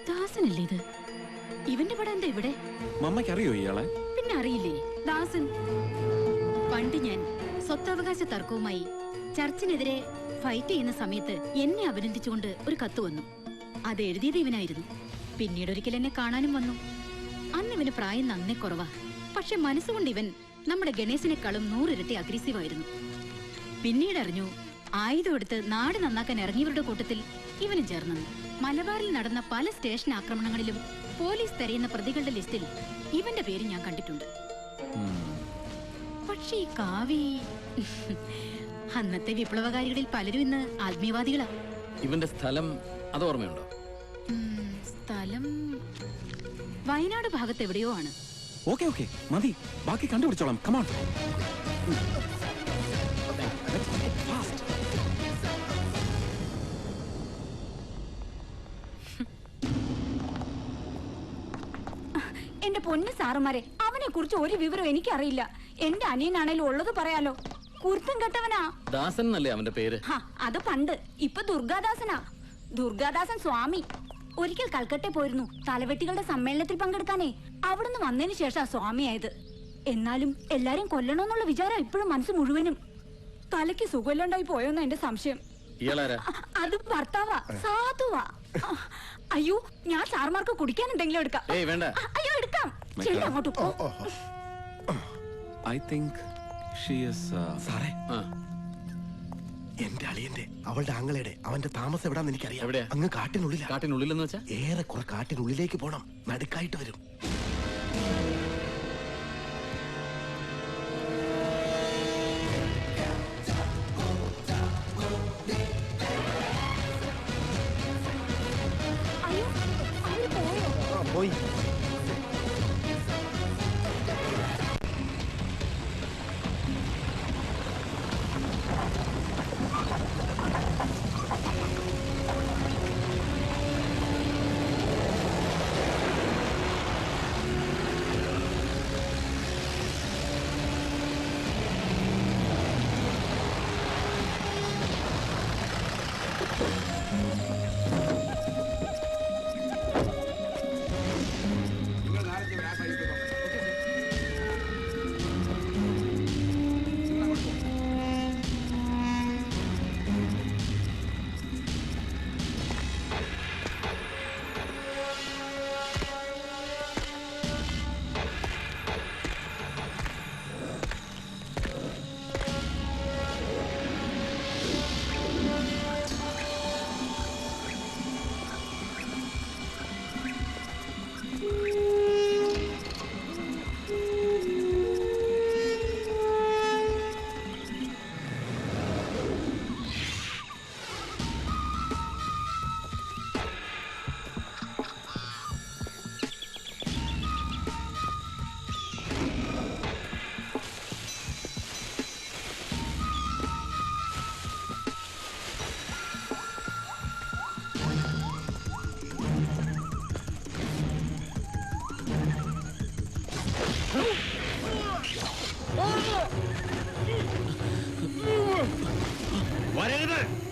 ദാസനല്ലേ ഇത്? ഇവന്റെ പടം എന്താ ഇവിടെ? മമ്മയ്ക്ക് അറിയോ ഇയാളെ? പിന്നെ അറിയില്ലേ, ദാസൻ. പണ്ട് ഞാൻ സ്വത്തവകാശ തർക്കവുമായി ചർച്ചിനെതിരെ ഫൈറ്റ് ചെയ്യുന്ന സമയത്ത് എന്നെ അഭിനന്ദിച്ചുകൊണ്ട് ഒരു കത്ത് വന്നു. അത് എഴുതിയത് ഇവനായിരുന്നു. പിന്നീട് ഒരിക്കൽ എന്നെ കാണാനും വന്നു. അന്ന് ഇവന് പ്രായം നന്നേ കുറവാ. പക്ഷെ മനസ്സുകൊണ്ട് ഇവൻ നമ്മുടെ ഗണേശിനെക്കാളും 100 ഇരട്ടി അഗ്രസീവായിരുന്നു. പിന്നീട് അറിഞ്ഞു, ആയുധം എടുത്ത് നാട് നന്നാക്കാൻ ഇറങ്ങിയവരുടെ കൂട്ടത്തിൽ ഇവനും ചേർന്നു. മലബാറിൽ നടന്ന പല സ്റ്റേഷൻ ആക്രമണങ്ങളിലും പോലീസ് തെരയുന്ന പ്രതികളുടെ ലിസ്റ്റിൽ ഇവന്റെ പേര് ഞാൻ കണ്ടിട്ടുണ്ട്. പക്ഷേ ഈ കാവി, അന്നത്തെ വിപ്ലവകാരികളിൽ പലരും ഇന്ന് ആത്മീയവാദികളാ. ഇവന്റെ സ്ഥലം അത് ഓർമ്മയുണ്ടോ? സ്ഥലം വയനാട് ഭാഗത്ത് എവിടെയോ ആണ്. ഓക്കെ ഓക്കെ മതി, ബാക്കി കണ്ടുപിടിച്ചോളാം. കമാൺ. എന്റെ പൊന്നു സാറുമാരെ, അവനെ കുറിച്ച് ഒരു വിവരം എനിക്കറിയില്ല. എന്റെ അനിയനാണേലും ഉള്ളത് പറയാലോ. കുരുത്തം കെട്ടവനാ. ദാസൻ എന്നല്ലേ അവന്റെ പേര്? അത് പണ്ട്. ഇപ്പൊ ദുർഗാദാസനാ. ദുർഗാദാസൻ സ്വാമി. ഒരിക്കൽ കൽക്കട്ടയിൽ പോയിരുന്നു തലവെട്ടികളുടെ സമ്മേളനത്തിൽ പങ്കെടുക്കാനേ. അവിടുന്ന് വന്നതിന് ശേഷം സ്വാമിയായത്. എന്നാലും എല്ലാരും കൊല്ലണമെന്നുള്ള വിചാരം ഇപ്പോഴും മനസ്സ് മുഴുവനും. തലയ്ക്ക് സുഖമില്ലാണ്ടായി പോയോന്നാ എന്റെ സംശയം. അത് ഭർത്താവാ, സാധുവാ. അയ്യോ, ഞാൻ സാർമാർക്ക് കുടിക്കാൻ എന്തെങ്കിലും എടുക്കാം. അയ്യോ എടുക്കാം. ശരി, അങ്ങോട്ട് പോ. I think she is സാറേ, എന്റെ അളിയന്റെ അവളുടെ ആങ്ങളയുടെ അവന്റെ താമസം എവിടാന്ന് എനിക്കറിയാം. അങ്ങ് കാട്ടിനുള്ളിലാ. കാട്ടിനുള്ളിലെന്ന് വെച്ചാ ഏറെ കുറെ കാട്ടിനുള്ളിലേക്ക് പോണം. നടുക്കായിട്ട് വരും. പോയി.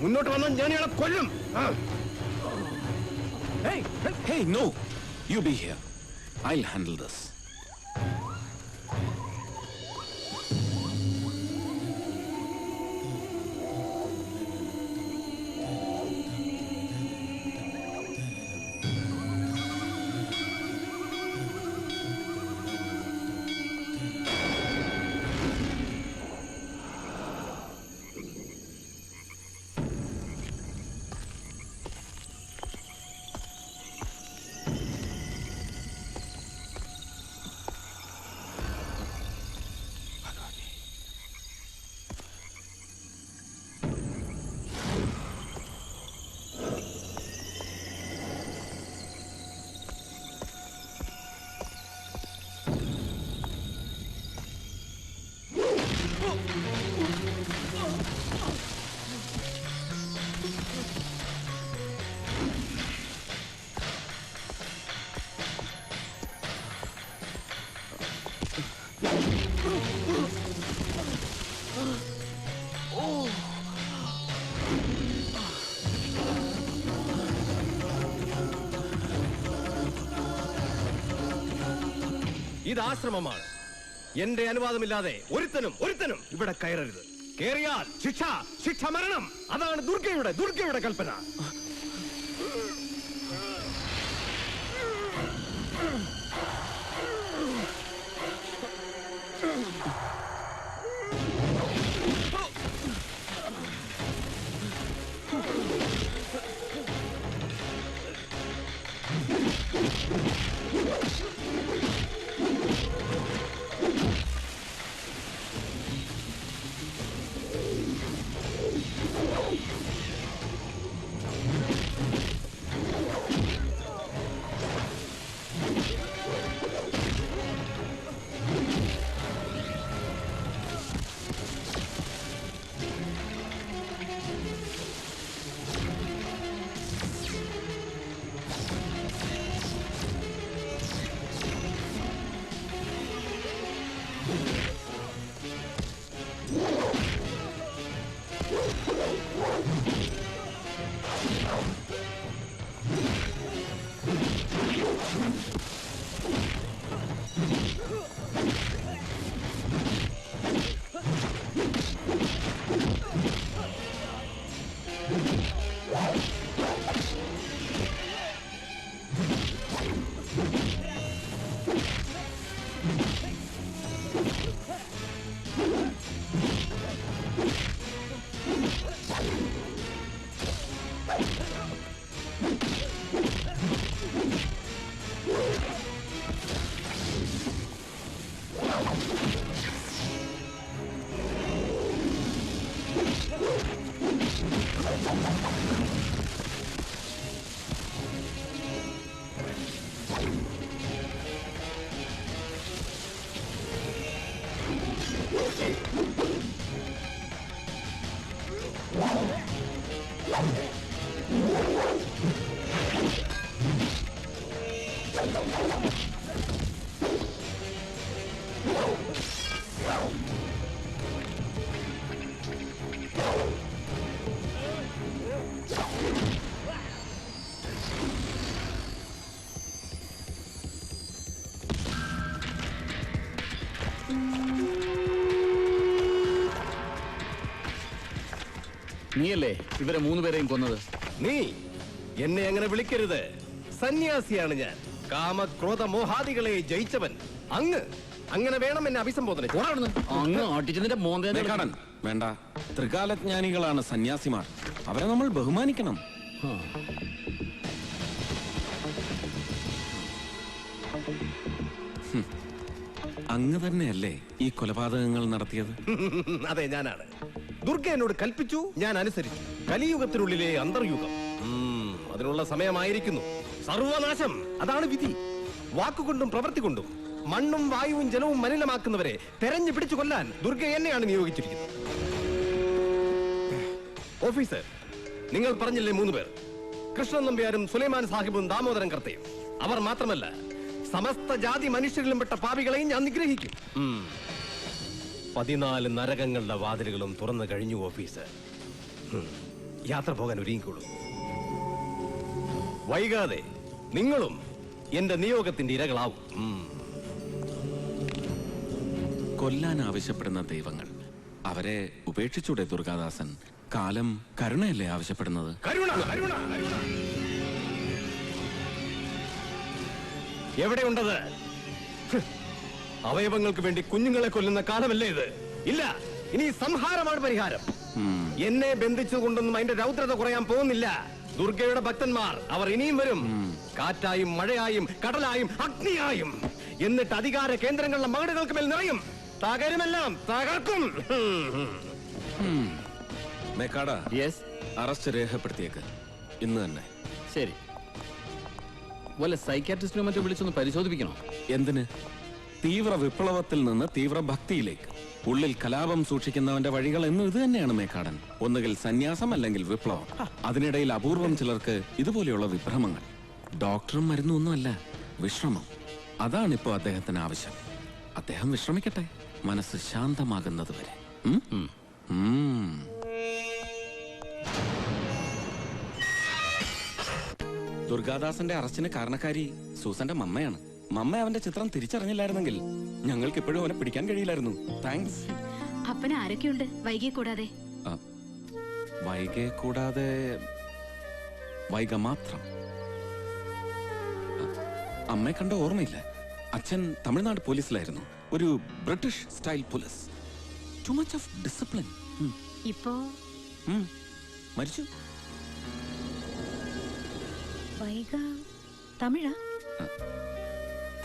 മുന്നോട്ട് വന്നാൽ ഞാൻ ഇയാളെ കൊല്ലും. Hey, no. You be here. I'll handle this. ഇത് ആശ്രമമാണ്. എന്റെ അനുവാദമില്ലാതെ ഒരുത്തനും ഇവിടെ കയറരുത്. കേറിയാൽ ശിക്ഷ മരണം. അതാണ് ദുർഗയുടെ കൽപ്പന. നീയല്ലേ ഇവരെ 3 പേരെയും കൊന്നത്? നീ എന്നെ അങ്ങനെ വിളിക്കരുത്. സന്യാസിയാണ് ഞാൻ. കാമക്രോധ മോഹാദികളെ ജയിച്ചവൻ. അങ്ങനെ വേണം എന്നെ അഭിസംബോധന. അങ്ങ് ആട്ടിച്ചതിന്റെ മേക്കാടൻ വേണ്ട. ത്രികാലജ്ഞാനികളാണ് സന്യാസിമാർ. അവരെ നമ്മൾ ബഹുമാനിക്കണം. അങ്ങ് തന്നെയല്ലേ ഈ കൊലപാതകങ്ങൾ നടത്തിയത്? അതെ, ഞാനാണ്. ദുർഗ എന്നോട് കൽപ്പിച്ചു, ഞാൻ അനുസരിച്ചു. കലിയുഗത്തിനുള്ളിലെ അന്തർയുഗം. അതിനുള്ള സമയമായിരിക്കുന്നു. സർവനാശം, അതാണ് വിധി. വാക്കുകൊണ്ടും പ്രവൃത്തി കൊണ്ടും മണ്ണും വായുവും ജലവും മലിനമാക്കുന്നവരെ തെരഞ്ഞു പിടിച്ചു കൊല്ലാൻ ദുർഗ എന്നെയാണ് നിയോഗിച്ചിരിക്കുന്നത്. ഓഫീസർ, നിങ്ങൾ പറഞ്ഞില്ലേ 3 പേർ? കൃഷ്ണൻ നമ്പ്യാരും സുലൈമാൻ സാഹിബും ദാമോദരൻ കർത്തയും. അവർ മാത്രമല്ല, സമസ്ത ജാതി മനുഷ്യരിലും പെട്ട പാപികളെയും ഞാൻ നിഗ്രഹിക്കും. 14 നരകങ്ങളുടെ വാതിലുകളും തുറന്നു കഴിഞ്ഞു ഓഫീസർ. യാത്ര പോകാൻ ഒരുങ്ങിക്കോളൂ. വൈകാതെ നിങ്ങളും എന്റെ നിയോഗത്തിന്റെ ഇരകളാവും. കൊല്ലാൻ ആവശ്യപ്പെടുന്ന ദൈവങ്ങൾ, അവരെ ഉപേക്ഷിച്ചൂടെ ദുർഗാദാസൻ? കാലം കരുണയല്ലേ ആവശ്യപ്പെടുന്നത്? കരുണ എവിടെയുണ്ടത്? അവയവങ്ങൾക്ക് വേണ്ടി കുഞ്ഞുങ്ങളെ കൊല്ലുന്ന കാലമല്ലേ ഇത്? ഇല്ല, ഇനി സംഹാരമാണ് പരിഹാരം. എന്നെ ബന്ധിച്ചുകൊണ്ടൊന്നും അതിന്റെ രൗദ്രത കുറയാൻ പോകുന്നില്ല. ദുർഗയുടെ ഭക്തന്മാർ, അവർ ഇനിയും വരും. കാറ്റായും മഴയായും കടലായും അഗ്നിയായും. എന്നിട്ട് അധികാര കേന്ദ്രങ്ങളുടെ മകടുകൾക്ക് മേൽ നിറയും. തകരുമെല്ലാം തകർക്കും. മേക്കാടാ, അറസ്റ്റ് രേഖപ്പെടുത്തിയേക്ക് ഇന്ന് തന്നെ. ശരി. വല്ല സൈക്കാട്രിസ്റ്റിനോ മറ്റോ വിളിച്ചൊന്ന് പരിശോധിപ്പിക്കണോ? എന്തിന്? തീവ്ര വിപ്ലവത്തിൽ നിന്ന് തീവ്ര ഭക്തിയിലേക്ക്. ഉള്ളിൽ കലാപം സൂക്ഷിക്കുന്നവന്റെ വഴികൾ എന്നും ഇത് തന്നെയാണ് മേക്കാടൻ. ഒന്നുകിൽ സന്യാസം, അല്ലെങ്കിൽ വിപ്ലവം. അതിനിടയിൽ അപൂർവം ചിലർക്ക് ഇതുപോലെയുള്ള വിഭ്രമങ്ങൾ. ഡോക്ടറും മരുന്നൊന്നുമല്ല, വിശ്രമം. അതാണിപ്പോ അദ്ദേഹത്തിന് ആവശ്യം. അദ്ദേഹം വിശ്രമിക്കട്ടെ, മനസ്സ് ശാന്തമാകുന്നത് വരെ. ദുർഗാദാസന്റെ അറസ്റ്റിന് കാരണക്കാരി സൂസന്റെ മമ്മയാണ്. മമ്മ അവന്റെ ചിത്രം തിരിച്ചറിഞ്ഞില്ലായിരുന്നെങ്കിൽ ഞങ്ങൾക്ക് ഇപ്പോഴും അവനെ പിടിക്കാൻ കഴിയില്ലായിരുന്നു. താങ്ക്സ്. അപ്പന് ആരൊക്കെയുണ്ട് വൈകിയെ കൂടാതെ? വൈകയെ കൂടാതെ വൈക മാത്രം. അമ്മയെ കണ്ട ഓർമ്മയില്ല. അച്ഛൻ തമിഴ്നാട് പോലീസിലായിരുന്നു. ഒരു British style police. Too much of discipline. ഇപ്പോ മരിച്ചു. വൈക തമിഴാ?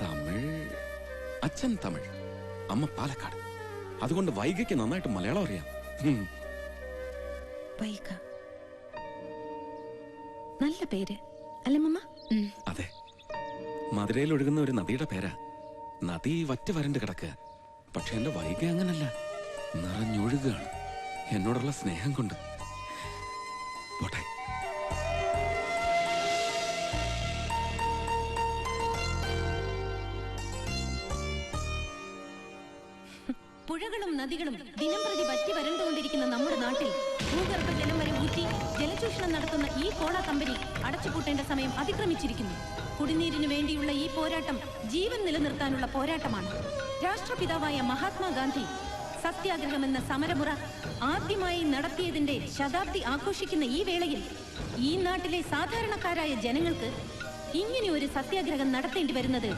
തമിഴ്. അച്ഛൻ തമിഴ്, അമ്മ പാലക്കാട്. അതുകൊണ്ട് വൈകയ്ക്ക് നന്നായിട്ട് മലയാളം അറിയാം. വൈക നല്ല പേര് അല്ലേ മമ്മ? അതെ, മധുരയിൽ ഒഴുകുന്ന ഒരു നദിയുടെ പേരാ. നദി വറ്റ് വരണ്ട് കിടക്കുക. പക്ഷെ എന്റെ വൈക അങ്ങനല്ല, നിറഞ്ഞൊഴുകുകയാണ് എന്നോടുള്ള സ്നേഹം കൊണ്ട്. പോട്ടെ. പുഴകളും നദികളും ദിനംപ്രതി വറ്റി വരണ്ടുകൊണ്ടിരിക്കുന്ന നമ്മുടെ നാട്ടിൽ ഭൂഗർഭ ജലം വരെ ഊറ്റി ജലചൂഷണം നടത്തുന്ന ഈ കോള കമ്പനി അടച്ചുപൂട്ടേണ്ട സമയം അതിക്രമിച്ചിരിക്കുന്നു. കുടിനീരിനു വേണ്ടിയുള്ള ഈ പോരാട്ടം ജീവൻ നിലനിർത്താനുള്ള പോരാട്ടമാണ്. രാഷ്ട്രപിതാവായ മഹാത്മാഗാന്ധി സത്യാഗ്രഹമെന്ന സമരമുറ ആദ്യമായി നടത്തിയതിന്റെ ശതാബ്ദി ആഘോഷിക്കുന്ന ഈ വേളയിൽ ഈ നാട്ടിലെ സാധാരണക്കാരായ ജനങ്ങൾക്ക് ഇങ്ങനെ ഒരു സത്യാഗ്രഹം നടത്തേണ്ടി വരുന്നത്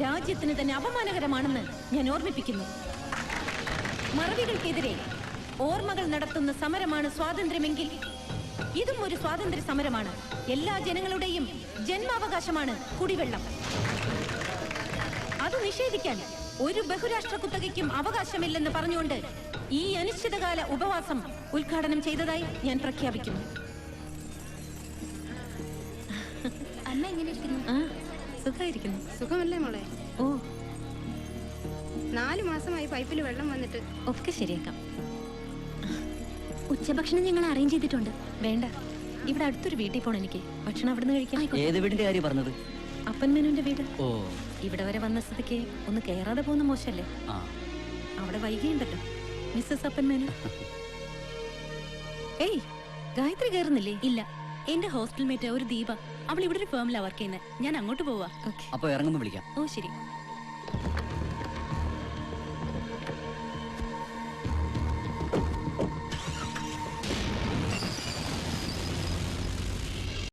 രാജ്യത്തിന് തന്നെ അപമാനകരമാണെന്ന് ഞാൻ ഓർമ്മിപ്പിക്കുന്നു. മറവികൾക്കെതിരെ ഓർമ്മകൾ നടത്തുന്ന സമരമാണ് സ്വാതന്ത്ര്യമെങ്കിൽ ഇതും ഒരു സ്വാതന്ത്ര്യ സമരമാണ്. എല്ലാ ജനങ്ങളുടെയും ജന്മാവകാശമാണ് കുടിവെള്ളം. അത് നിഷേധിക്കാൻ ഒരു ബഹുരാഷ്ട്ര കുത്തകയ്ക്കും അവകാശമില്ലെന്ന് പറഞ്ഞുകൊണ്ട് ഈ അനിശ്ചിതകാല ഉപവാസം ഉദ്ഘാടനം ചെയ്തതായി ഞാൻ പ്രഖ്യാപിക്കുന്നു. അമ്മ എങ്ങനെ ഇരിക്കുന്നു? സുഖമായിരിക്കുന്നു. സുഖമല്ലേ മോളെ? ഓ, 4 മാസമായി പൈപ്പിൽ വെള്ളം വന്നിട്ട്. ഒക്കെ ശരിയാക്കാം. ഉച്ചഭക്ഷണം ഞങ്ങൾ അറേഞ്ച് ചെയ്തിട്ടുണ്ട്. വേണ്ട, ഇവിടെ അടുത്തൊരു വീട്ടിൽ പോണം എനിക്ക്. ഭക്ഷണം അവിടുന്ന് കഴിക്കാം. ഏത് വീടിന്റെ കാര്യം പറഞ്ഞത്? അപ്പൻ മേനോന്റെ വീട്. ഓ, ഇവിടെ വരെ വന്ന സ്ഥിതിക്ക് ഒന്ന് കയറാതെ പോകുന്ന മോശല്ലേ? ആ, അവിടെ വൈകിയുണ്ടല്ലോ മിസ്സസ് അപ്പൻ മേനോൻ. ഏയ്, ഗായത്രി കയറുന്നില്ലേ? ഇല്ല, എന്റെ ഹോസ്റ്റൽ മേറ്റ് ഒരു ദീപ. അവൾ ഇവിടെ ഒരു ഫേമിലാണ് വർക്ക് ചെയ്യുന്നത്. ഞാൻ അങ്ങോട്ട് പോവാ. അപ്പൊ ഇറങ്ങുമ്പോ വിളിക്കാം. ഓ ശരി.